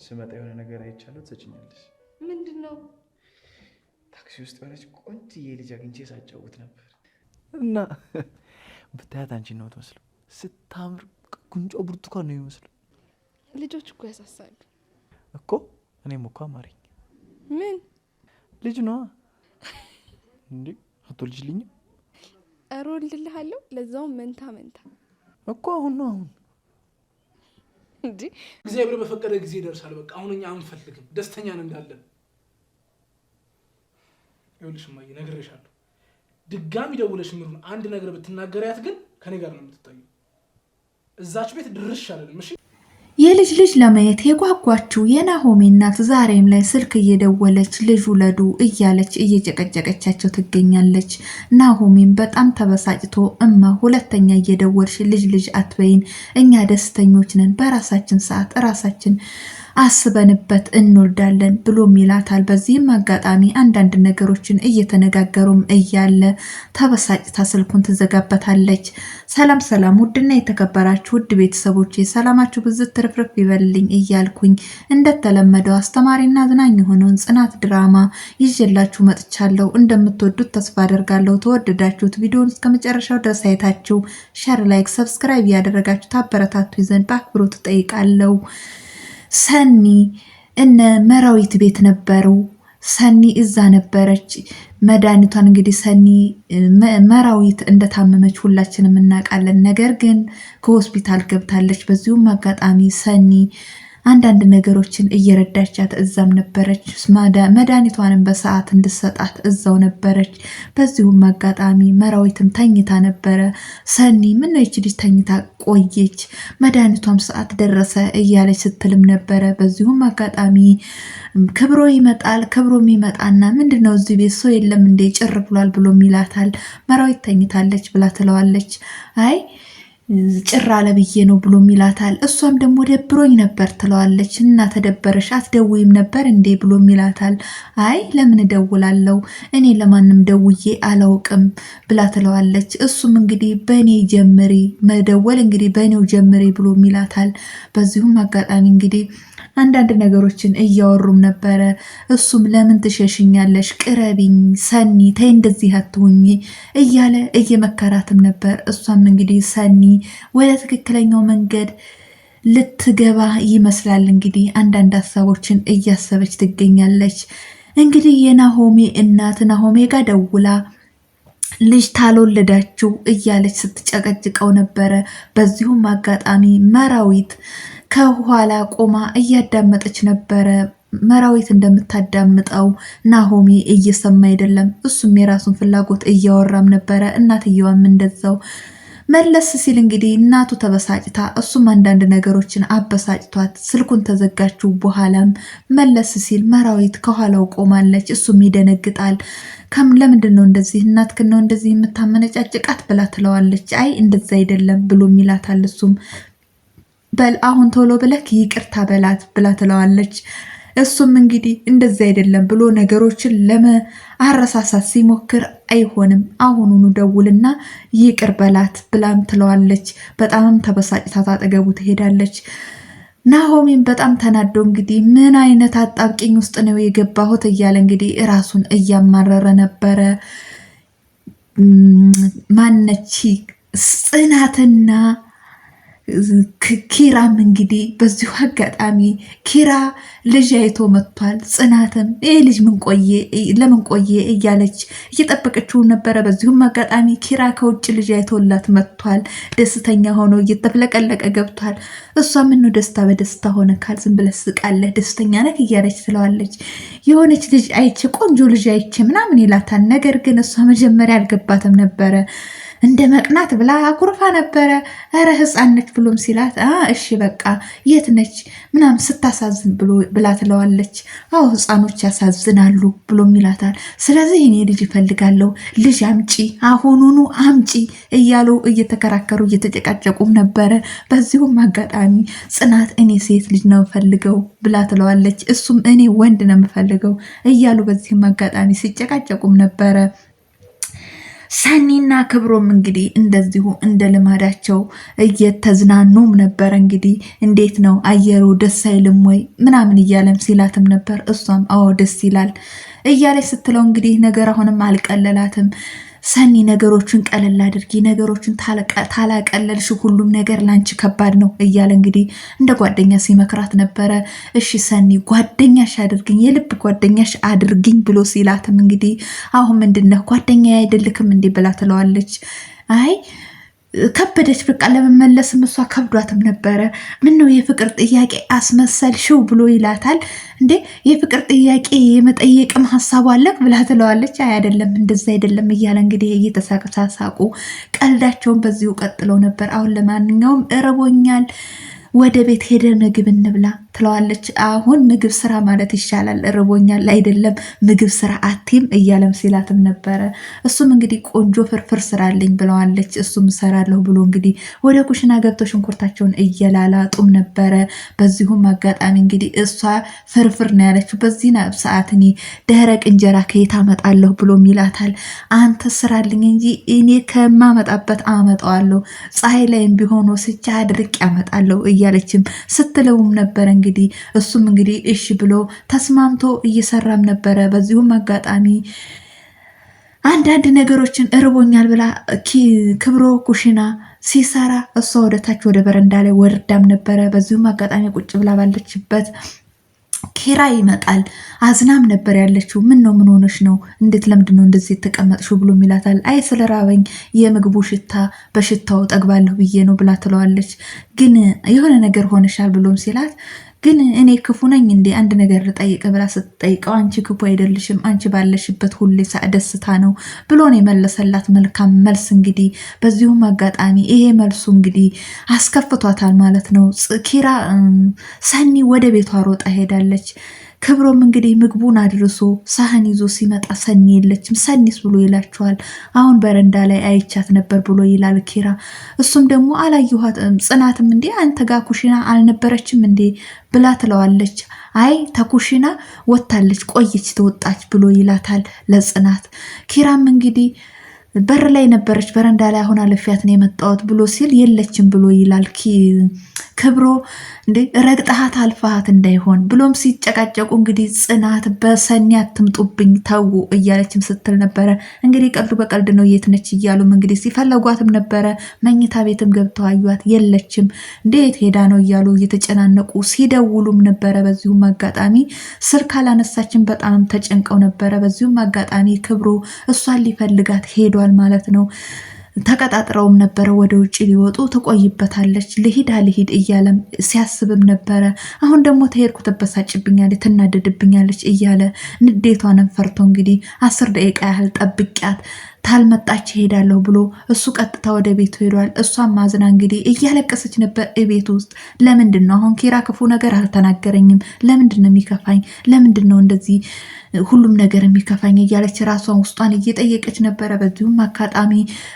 ስመጣ የሆነ ነገር አይቻለሁ ትሰጭኛለሽ። ምንድነው? ታክሲ ውስጥ የሆነች ቆንጆዬ ልጅ አግኝቼ ሳጫውት ነበር እና ብታያት አንቺን ነው የምትመስለው። ስታምር ጉንጮ ብርቱካን ነው የሚመስለው። ልጆች እኮ ያሳሳሉ እኮ። እኔም እኮ አማረኝ። ምን ልጅ ነዋ እንዴ? አትወልጂልኝም? ኧረ ወልድልሃለሁ፣ ለዛውም መንታ እኮ። አሁን ነው አሁን እንዴ? እግዚአብሔር በፈቀደ ጊዜ ይደርሳል። በቃ አሁን እኛ አንፈልግም፣ ደስተኛ ነን እንዳለን። ይኸውልሽ እማዬ ነግሬሻለሁ። ድጋሚ ደውለሽ ምሩን አንድ ነገር ብትናገሪያት ግን ከኔ ጋር ነው የምትታየው። እዛች ቤት ድርሽ አለንም። እሺ። የልጅ ልጅ ለማየት የጓጓችው የናሆሜ እናት ዛሬም ላይ ስልክ እየደወለች ልጅ ውለዱ እያለች እየጨቀጨቀቻቸው ትገኛለች። ናሆሜም በጣም ተበሳጭቶ እማ ሁለተኛ እየደወልሽ ልጅ አትበይን፣ እኛ ደስተኞች ነን፣ በራሳችን ሰዓት ራሳችን አስበንበት እንወልዳለን ብሎም ይላታል። በዚህም አጋጣሚ አንዳንድ ነገሮችን እየተነጋገሩም እያለ ተበሳጭታ ስልኩን ትዘጋበታለች። ሰላም ውድና የተከበራችሁ ውድ ቤተሰቦቼ ሰላማችሁ ብዝት ትርፍርፍ ይበልልኝ እያልኩኝ እንደተለመደው አስተማሪና አዝናኝ የሆነውን ጽናት ድራማ ይዤላችሁ መጥቻለሁ። እንደምትወዱት ተስፋ አደርጋለሁ። ተወደዳችሁት ቪዲዮውን እስከ መጨረሻው ድረስ አይታችሁ ሸር፣ ላይክ፣ ሰብስክራይብ ያደረጋችሁ ታበረታቱ ዘንድ በአክብሮት እጠይቃለሁ። ሰኒ እነ መራዊት ቤት ነበሩ። ሰኒ እዛ ነበረች። መድኃኒቷን እንግዲህ ሰኒ መራዊት እንደታመመች ሁላችንም እናውቃለን። ነገር ግን ከሆስፒታል ገብታለች። በዚሁም አጋጣሚ ሰኒ አንዳንድ ነገሮችን እየረዳቻት እዛም ነበረች። መድኃኒቷንም በሰዓት እንድሰጣት እዛው ነበረች። በዚሁም አጋጣሚ መራዊትም ተኝታ ነበረ። ሰኒ ምን ነው ይች ልጅ ተኝታ ቆየች፣ መድኃኒቷም ሰዓት ደረሰ እያለች ስትልም ነበረ። በዚሁም አጋጣሚ ክብሮ ይመጣል። ክብሮም ይመጣና ምንድነው እዚህ ቤት ሰው የለም እንዴ ጭር ብሏል ብሎም ይላታል። መራዊት ተኝታለች ብላ ትለዋለች። አይ ጭራ ለብዬ ነው ብሎም ይላታል። እሷም ደግሞ ደብሮኝ ነበር ትለዋለች። እና ተደበረሽ አትደውይም ነበር እንዴ ብሎም ይላታል። አይ ለምን እደውላለሁ እኔ ለማንም ደውዬ አላውቅም ብላ ትለዋለች። እሱም እንግዲህ በእኔ ጀምሪ መደወል እንግዲህ በእኔው ጀምሪ ብሎም ይላታል። በዚሁም አጋጣሚ እንግዲህ አንዳንድ ነገሮችን እያወሩም ነበረ። እሱም ለምን ትሸሽኛለሽ፣ ቅረቢኝ ሰኒ ተይ እንደዚህ አትሁኝ እያለ እየመከራትም ነበር። እሷም እንግዲህ ሰኒ ወደ ትክክለኛው መንገድ ልትገባ ይመስላል። እንግዲህ አንዳንድ ሀሳቦችን እያሰበች ትገኛለች። እንግዲህ የናሆሜ እናት ናሆሜ ጋር ደውላ ልጅ ታልወለዳችሁ እያለች ስትጨቀጭቀው ነበረ። በዚሁም አጋጣሚ መራዊት ከኋላ ቆማ እያዳመጠች ነበረ። መራዊት እንደምታዳምጠው ናሆሜ እየሰማ አይደለም። እሱም የራሱን ፍላጎት እያወራም ነበረ። እናትየዋም እንደዛው። መለስ ሲል እንግዲህ እናቱ ተበሳጭታ እሱም አንዳንድ ነገሮችን አበሳጭቷት ስልኩን ተዘጋችው። በኋላም መለስ ሲል መራዊት ከኋላው ቆማለች። እሱም ይደነግጣል። ለምንድን ነው እንደዚህ እናትክን ነው እንደዚህ የምታመነጫጭቃት ብላ ትለዋለች። አይ እንደዛ አይደለም ብሎም ይላታል። እሱም በል አሁን ቶሎ ብለክ ይቅርታ በላት ብላ ትለዋለች። እሱም እንግዲህ እንደዚህ አይደለም ብሎ ነገሮችን ለማረሳሳት ሲሞክር አይሆንም አሁኑኑ ደውልና ይቅር በላት ብላም ትለዋለች። በጣም ተበሳጭታ አጠገቡ ትሄዳለች። ናሆሜም በጣም ተናዶ እንግዲህ ምን አይነት አጣብቂኝ ውስጥ ነው የገባሁት እያለ እንግዲህ ራሱን እያማረረ ነበረ። ማነች ጽናትና ኪራም እንግዲህ በዚሁ አጋጣሚ ኪራ ልጅ አይቶ መጥቷል። ጽናትም ይህ ልጅ ለምን ቆየ እያለች እየጠበቀችው ነበረ። በዚሁም አጋጣሚ ኪራ ከውጭ ልጅ አይቶላት መጥቷል። ደስተኛ ሆኖ እየተፍለቀለቀ ገብቷል። እሷ ምነው ደስታ በደስታ ሆነ ካል ዝም ብለህ ስቃለህ ደስተኛ ነህ እያለች ትለዋለች። የሆነች ልጅ አይቼ ቆንጆ ልጅ አይቼ ምናምን ይላታል። ነገር ግን እሷ መጀመሪያ አልገባትም ነበረ። እንደ መቅናት ብላ አኩርፋ ነበረ። ኧረ ሕፃን ነች ብሎም ሲላት እሺ በቃ የት ነች ምናምን ስታሳዝን ብላ ትለዋለች። አዎ ሕፃኖች ያሳዝናሉ ብሎም ይላታል። ስለዚህ እኔ ልጅ እፈልጋለሁ፣ ልጅ አምጪ፣ አሁኑኑ አምጪ እያሉ እየተከራከሩ እየተጨቃጨቁም ነበረ። በዚሁም አጋጣሚ ጽናት እኔ ሴት ልጅ ነው የምፈልገው ብላ ትለዋለች። እሱም እኔ ወንድ ነው የምፈልገው እያሉ በዚህም አጋጣሚ ሲጨቃጨቁም ነበረ። ሰኒና ክብሮም እንግዲህ እንደዚሁ እንደ ልማዳቸው እየተዝናኑም ነበረ። እንግዲህ እንዴት ነው አየሩ ደስ አይልም ወይ ምናምን እያለም ሲላትም ነበር። እሷም አዎ ደስ ይላል እያለች ስትለው እንግዲህ ነገር አሁንም አልቀለላትም። ሰኒ ነገሮችን ቀለል አድርጊ፣ ነገሮችን ታላቀለልሽ ሁሉም ነገር ላንቺ ከባድ ነው እያለ እንግዲህ እንደ ጓደኛ ሲመክራት ነበረ። እሺ ሰኒ ጓደኛሽ አድርግኝ፣ የልብ ጓደኛሽ አድርግኝ ብሎ ሲላትም እንግዲህ አሁን ምንድነው ጓደኛ አይደልክም እንዲህ ብላ ትለዋለች። አይ ከበደች በቃ ለመመለስም እሷ ከብዷትም ነበረ። ምን ነው የፍቅር ጥያቄ አስመሰልሽው ብሎ ይላታል። እንዴ የፍቅር ጥያቄ የመጠየቅም ሀሳቡ አለክ ብላ ትለዋለች። አይ አይደለም እንደዛ አይደለም እያለ እንግዲህ እየተሳሳቁ ቀልዳቸውን በዚሁ ቀጥለው ነበር። አሁን ለማንኛውም እርቦኛል ወደ ቤት ሄደን ምግብ እንብላ ትለዋለች። አሁን ምግብ ስራ ማለት ይሻላል እርቦኛል አይደለም ምግብ ስራ አቲም እያለም ሲላትም ነበረ። እሱም እንግዲህ ቆንጆ ፍርፍር ስራልኝ ብለዋለች። እሱም እሰራለሁ ብሎ እንግዲህ ወደ ኩሽና ገብተው ሽንኩርታቸውን እየላላጡም ነበረ። በዚሁም አጋጣሚ እንግዲህ እሷ ፍርፍር ነው ያለችው። በዚህ ሰዓት እኔ ደረቅ እንጀራ ከየት አመጣለሁ ብሎም ይላታል። አንተ ስራልኝ እንጂ እኔ ከማመጣበት አመጣዋለሁ፣ ፀሐይ ላይም ቢሆን ወስጃ አድርቅ ያመጣለሁ እያለችም ስትለውም ነበረ። እንግዲህ እሱም እንግዲህ እሺ ብሎ ተስማምቶ እየሰራም ነበረ። በዚሁም አጋጣሚ አንዳንድ ነገሮችን እርቦኛል ብላ ክብሮ ኩሽና ሲሰራ እሷ ወደታች ወደ በረንዳ ላይ ወርዳም ነበረ። በዚሁም አጋጣሚ ቁጭ ብላ ባለችበት ኪራ ይመጣል። አዝናም ነበር ያለችው። ምን ነው ምን ሆነሽ ነው? እንዴት ለምንድን ነው እንደዚህ የተቀመጥሽው? ብሎ ይላታል። አይ ስለራበኝ የምግቡ ሽታ በሽታው ጠግባለሁ ብዬ ነው ብላ ትለዋለች። ግን የሆነ ነገር ሆነሻል ብሎም ሲላት ግን እኔ ክፉ ነኝ እንዴ አንድ ነገር ልጠይቅ ብላ ስትጠይቀው አንቺ ክፉ አይደልሽም፣ አንቺ ባለሽበት ሁሌ ደስታ ነው ብሎ ነው የመለሰላት። መልካም መልስ እንግዲህ በዚሁም አጋጣሚ ይሄ መልሱ እንግዲህ አስከፍቷታል ማለት ነው። ኪራ ሰኒ ወደ ቤቷ ሮጣ ሄዳለች። ክብሮም እንግዲህ ምግቡን አድርሶ ሳህን ይዞ ሲመጣ ሰኒ የለችም። ሰኒስ ብሎ ይላቸዋል። አሁን በረንዳ ላይ አይቻት ነበር ብሎ ይላል ኪራ። እሱም ደግሞ አላየኋትም። ጽናትም እንዴ አንተ ጋር ኩሽና አልነበረችም እንዴ ብላ ትለዋለች። አይ ተኩሽና ወታለች ቆየች ተወጣች ብሎ ይላታል ለጽናት። ኪራም እንግዲህ በር ላይ ነበረች በረንዳ ላይ አሁን አለፊያት ነው የመጣሁት ብሎ ሲል የለችም ብሎ ይላል ክብሮ። እንዴ ረግጠሃት አልፋሃት እንዳይሆን ብሎም ሲጨቃጨቁ እንግዲህ ጽናት በሰኒ አትምጡብኝ ተዉ እያለችም ስትል ነበረ። እንግዲህ ቀልዱ በቀልድ ነው የት ነች እያሉም እንግዲህ ሲፈለጓትም ነበረ። መኝታ ቤትም ገብተው አዩት የለችም። እንዴት ሄዳ ነው እያሉ እየተጨናነቁ ሲደውሉም ነበረ። በዚሁም አጋጣሚ ስልክ አላነሳችን በጣም ተጨንቀው ነበረ። በዚሁም አጋጣሚ ክብሮ እሷን ሊፈልጋት ሄዷል ማለት ነው። ተቀጣጥረውም ነበረ ወደ ውጭ ሊወጡ። ትቆይበታለች ልሂድ አልሂድ እያለም ሲያስብም ነበረ። አሁን ደግሞ ተሄድኩ ትበሳጭብኛለች፣ ትናደድብኛለች እያለ ንዴቷንም ፈርቶ እንግዲህ 10 ደቂቃ ያህል ጠብቂያት ታልመጣች ሄዳለሁ ብሎ እሱ ቀጥታ ወደ ቤቱ ሄዷል። እሷም ማዝና እንግዲህ እያለቀሰች ነበር ቤት ውስጥ። ለምንድን ነው አሁን ኪራ ክፉ ነገር አልተናገረኝም፣ ለምንድን ነው የሚከፋኝ፣ ለምንድን ነው እንደዚህ ሁሉም ነገር የሚከፋኝ እያለች ራሷን ውስጧን እየጠየቀች ነበረ። በዚሁም አጋጣሚ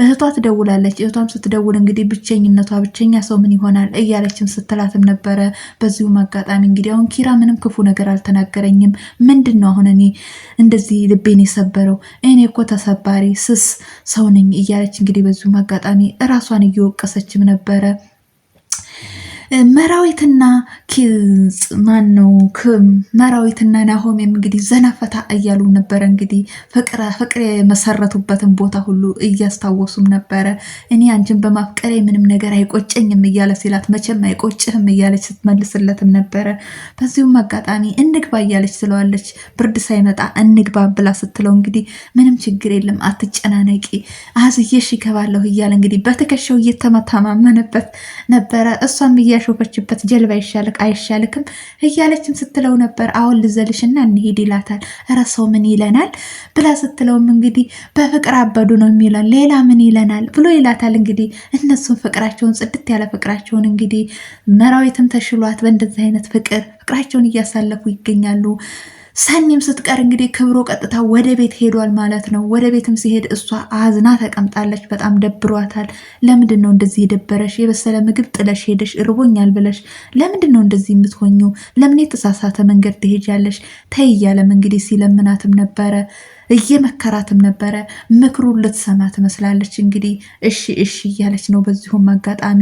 እህቷ ትደውላለች። እህቷም ስትደውል እንግዲህ ብቸኝነቷ ብቸኛ ሰው ምን ይሆናል እያለችም ስትላትም ነበረ። በዚሁም አጋጣሚ እንግዲህ አሁን ኪራ ምንም ክፉ ነገር አልተናገረኝም፣ ምንድን ነው አሁን እኔ እንደዚህ ልቤን የሰበረው? እኔ እኮ ተሰባሪ ስስ ሰው ነኝ እያለች እንግዲህ በዚሁም አጋጣሚ እራሷን እየወቀሰችም ነበረ። መራዊትና መራዊትና ናሆሜም እንግዲህ ዘናፈታ እያሉ ነበረ። እንግዲህ ፍቅር የመሰረቱበትን ቦታ ሁሉ እያስታወሱም ነበረ። እኔ አንቺን በማፍቀሬ ምንም ነገር አይቆጨኝም እያለ ሲላት መቼም አይቆጭህም እያለች ስትመልስለትም ነበረ። በዚሁም አጋጣሚ እንግባ እያለች ስለዋለች። ብርድ ሳይመጣ እንግባ ብላ ስትለው እንግዲህ ምንም ችግር የለም አትጨናነቂ አዝዬሽ ይገባለሁ እያለ እንግዲህ በትከሻው እየተመታማመነበት ነበረ። እሷም እያሾፈችበት ጀልባ ይሻልክ አይሻልክም እያለችም ስትለው ነበር። አሁን ልዘልሽና እንሄድ ይላታል። ኧረ ሰው ምን ይለናል ብላ ስትለውም እንግዲህ በፍቅር አበዱ ነው የሚለን ሌላ ምን ይለናል ብሎ ይላታል። እንግዲህ እነሱን ፍቅራቸውን ጽድት ያለ ፍቅራቸውን እንግዲህ መራዊትም ተሽሏት በእንደዚህ አይነት ፍቅራቸውን እያሳለፉ ይገኛሉ። ሰኒም ስትቀር እንግዲህ ክብሮ ቀጥታ ወደ ቤት ሄዷል ማለት ነው። ወደ ቤትም ሲሄድ እሷ አዝና ተቀምጣለች። በጣም ደብሯታል። ለምንድን ነው እንደዚህ የደበረሽ? የበሰለ ምግብ ጥለሽ ሄደሽ እርቦኛል ብለሽ ለምንድን ነው እንደዚህ የምትሆኚው? ለምን የተሳሳተ መንገድ ትሄጃለሽ? ተይ እያለም እንግዲህ ሲለምናትም ነበረ፣ እየመከራትም ነበረ። ምክሩን ልትሰማ ትመስላለች። እንግዲህ እሺ እሺ እያለች ነው። በዚሁም አጋጣሚ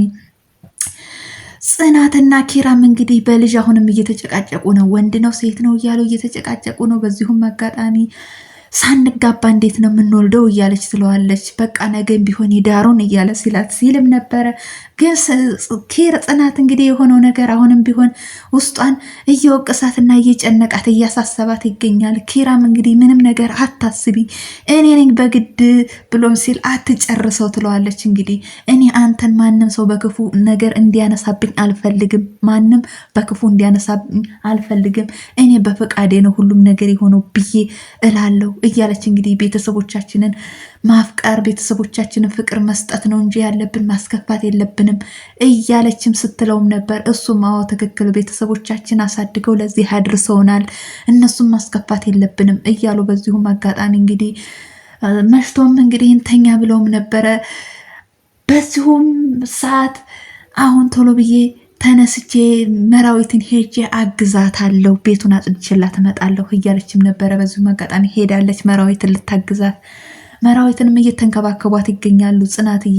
ጽናትና ኪራም እንግዲህ በልጅ አሁንም እየተጨቃጨቁ ነው። ወንድ ነው ሴት ነው እያሉ እየተጨቃጨቁ ነው። በዚሁም አጋጣሚ ሳንጋባ እንዴት ነው የምንወልደው እያለች ትለዋለች። በቃ ነገም ቢሆን ይዳሩን እያለ ሲልም ነበረ። ግን ጽናት እንግዲህ የሆነው ነገር አሁንም ቢሆን ውስጧን እየወቀሳትና እየጨነቃት እያሳሰባት ይገኛል። ኪራም እንግዲህ ምንም ነገር አታስቢ እኔ ነኝ በግድ ብሎም ሲል አትጨርሰው ትለዋለች። እንግዲህ እኔ አንተን ማንም ሰው በክፉ ነገር እንዲያነሳብኝ አልፈልግም፣ ማንም በክፉ እንዲያነሳብኝ አልፈልግም፣ እኔ በፈቃዴ ነው ሁሉም ነገር የሆነው ብዬ እላለሁ እያለች እንግዲህ ቤተሰቦቻችንን ማፍቀር ቤተሰቦቻችንን ፍቅር መስጠት ነው እንጂ ያለብን ማስከፋት የለብንም እያለችም ስትለውም ነበር። እሱም አዎ ትክክል፣ ቤተሰቦቻችን አሳድገው ለዚህ አድርሰውናል፣ እነሱም ማስከፋት የለብንም እያሉ በዚሁም አጋጣሚ እንግዲህ መሽቶም እንግዲህ እንተኛ ብለውም ነበረ። በዚሁም ሰዓት አሁን ቶሎ ብዬ ተነስቼ መራዊትን ሄጄ አግዛታለሁ፣ ቤቱን አጽድቼላት እመጣለሁ እያለችም ነበረ። በዚሁም አጋጣሚ ሄዳለች መራዊትን ልታግዛት። መራዊትንም እየተንከባከቧት ይገኛሉ። ጽናትዬ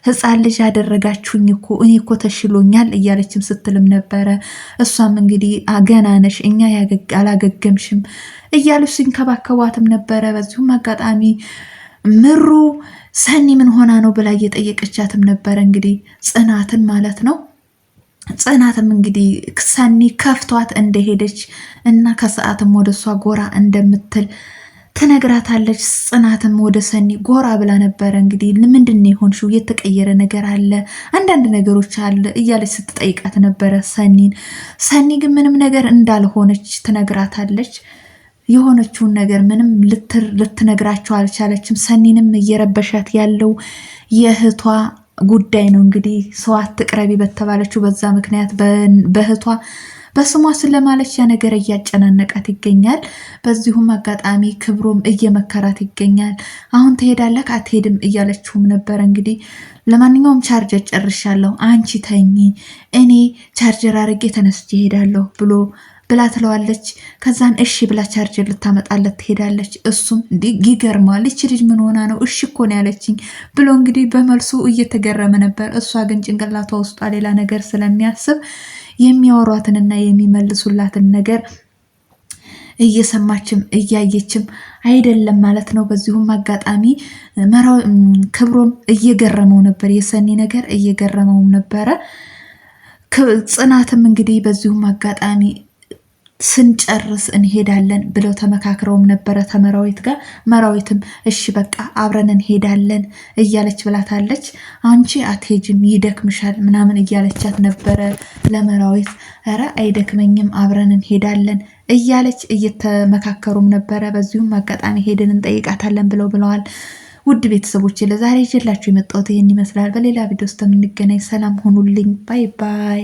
ሕፃን ልጅ ያደረጋችሁኝ እኮ እኔ እኮ ተሽሎኛል እያለችም ስትልም ነበረ። እሷም እንግዲህ ገና ነሽ እኛ አላገገምሽም እያሉ ሲንከባከቧትም ነበረ። በዚሁም አጋጣሚ ምሩ ሰኒ ምን ሆና ነው ብላ እየጠየቀቻትም ነበረ። እንግዲህ ጽናትን ማለት ነው። ጽናትም እንግዲህ ሰኒ ከፍቷት እንደሄደች እና ከሰዓትም ወደ እሷ ጎራ እንደምትል ትነግራታለች። ጽናትም ወደ ሰኒ ጎራ ብላ ነበረ። እንግዲህ ምንድን ነው የሆንሽው? የተቀየረ ነገር አለ፣ አንዳንድ ነገሮች አለ እያለች ስትጠይቃት ነበረ ሰኒን። ሰኒ ግን ምንም ነገር እንዳልሆነች ትነግራታለች። የሆነችውን ነገር ምንም ልትነግራቸው አልቻለችም። ሰኒንም እየረበሻት ያለው የእህቷ ጉዳይ ነው። እንግዲህ ሰው አትቅረቢ በተባለችው በዛ ምክንያት በእህቷ በስሟ ስለማለች ያ ነገር እያጨናነቃት ይገኛል። በዚሁም አጋጣሚ ክብሮም እየመከራት ይገኛል። አሁን ትሄዳለህ አትሄድም እያለችውም ነበረ። እንግዲህ ለማንኛውም ቻርጀር ጨርሻለሁ፣ አንቺ ተኝ፣ እኔ ቻርጀር አድርጌ ተነስቼ እሄዳለሁ ብላ ትለዋለች። ከዛን እሺ ብላ ቻርጀር ልታመጣለት ትሄዳለች። እሱም ይገርማል፣ ይች ልጅ ምን ሆና ነው እሺ እኮ ነው ያለችኝ ብሎ እንግዲህ በመልሱ እየተገረመ ነበር። እሷ ግን ጭንቅላቷ ውስጧ ሌላ ነገር ስለሚያስብ የሚያወሯትንና የሚመልሱላትን ነገር እየሰማችም እያየችም አይደለም ማለት ነው። በዚሁም አጋጣሚ ክብሮም እየገረመው ነበር፣ የሰኒ ነገር እየገረመውም ነበረ። ጽናትም እንግዲህ በዚሁም አጋጣሚ ስንጨርስ እንሄዳለን ብለው ተመካክረውም ነበረ ከመራዊት ጋር። መራዊትም እሺ በቃ አብረን እንሄዳለን እያለች ብላታለች። አንቺ አትሄጂም ይደክምሻል ምናምን እያለቻት ነበረ ለመራዊት። ኧረ አይደክመኝም አብረን እንሄዳለን እያለች እየተመካከሩም ነበረ። በዚሁም አጋጣሚ ሄደን እንጠይቃታለን ብለዋል። ውድ ቤተሰቦች ለዛሬ ይዤላችሁ የመጣሁት ይህን ይመስላል። በሌላ ቪዲዮ ውስጥ የምንገናኝ። ሰላም ሆኑልኝ። ባይ ባይ።